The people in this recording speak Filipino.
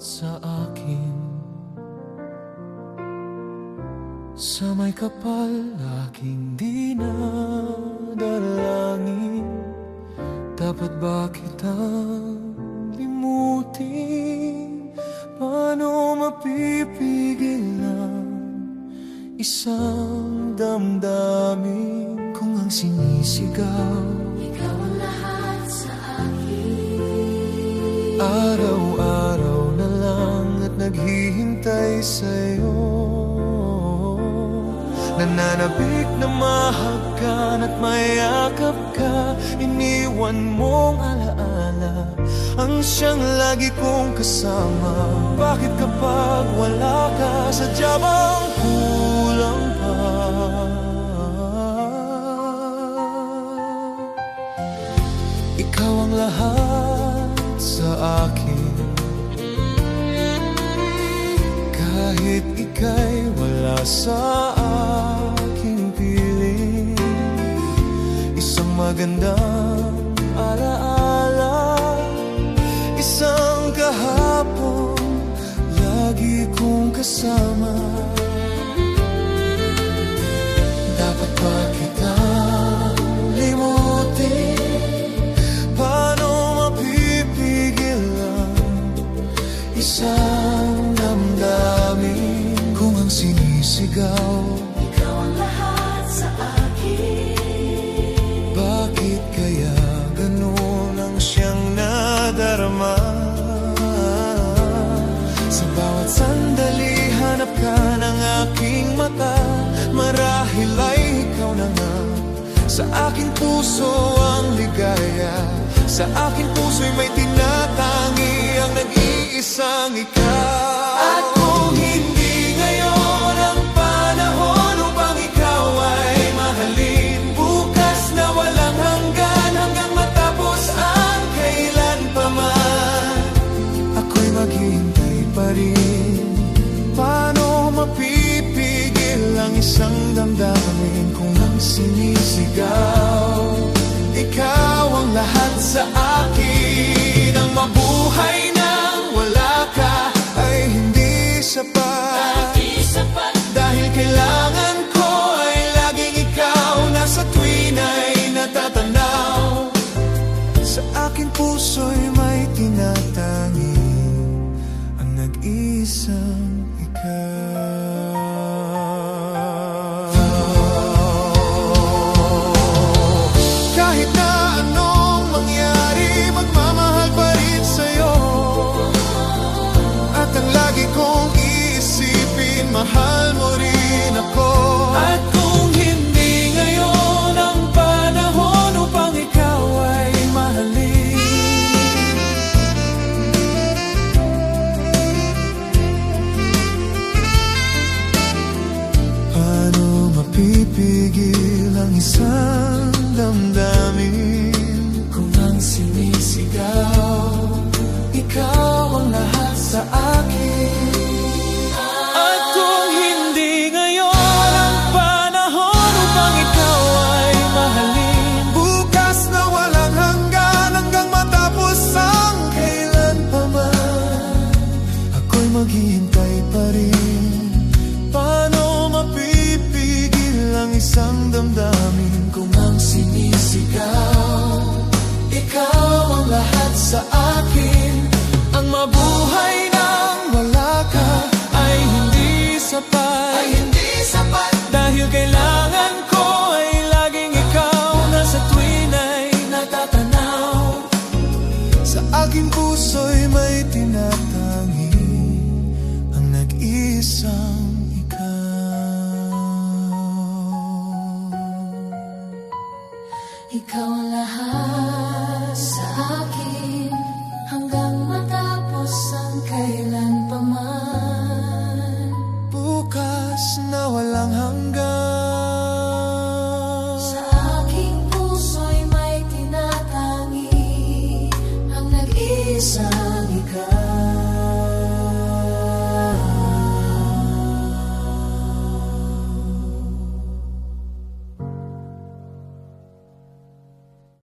sa akin. Sa may kapal aking dinadalangin, dapat ba kitang limutin? Paano mapipigil ang isang damdamin kung ang sinisigaw ikaw ang lahat sa akin? Araw-araw na lang at naghihintay sa'yo, nananabik na mahagkan at mayakap ka. Iniwan mong alaala ang siyang lagi kong kasama. Bakit kapag wala ka, sadya bang kulang pa? Ikaw ang lahat sa akin, kahit ika'y wala sa aking piling. Isang magandang alaala, isang kahapon lagi kong kasama. Dapat ba kitang limutin? Paano mapipigil ang isang damdamin kung ang sinisigaw Ikaw ang lahat sa akin? Bakit kaya ganun ang siyang nadarama? Sa bawat sandali hanap ka ng aking mata. Marahil ay ikaw na nga sa aking puso ang ligaya. Sa aking puso'y may tinatangi ang nag-iisang ikaw. At kung hindi ngayon ang panahon upang ikaw ay mahalin, bukas na walang hanggan hanggang matapos ang kailan pa man, ako'y maghihintay pa rin. Paano mapipigil ang isang damdamin kung ang sinisigaw ikaw ang lahat sa akin? Ang mabuhay nang wala ka ay hindi sapat, dahil kailangan ko ay laging ikaw. Nasa tuwin ay natatanaw, sa aking puso'y may tinatangi ang nag-iisang ikaw. Kahit na anong mangyari, magmamahal pa rin sa'yo. At ang lagi kong iisipin, mahal mo rin ako. At kung hindi ngayon ang panahon upang ikaw ay mahalin, paano mapipigil ang isang damdamin kung ang sinisigaw ikaw ang lahat sa akin? At kung hindi ngayon ang panahon upang ikaw ay mahalin, bukas na walang hanggan hanggang matapos ang kailan pa man, ako'y maghihintay pa rin. Paano mapipigil ang isang damdamin kung ang sinisigaw ikaw ang lahat sa akin? Ang mabuhay nang wala ka ay hindi sapat, dahil kailangan ko ay laging ikaw. Nasa tuwin ay natatanaw, sa aking puso'y may tinatangi ang nag-iisang ikaw. Ikaw ang lahat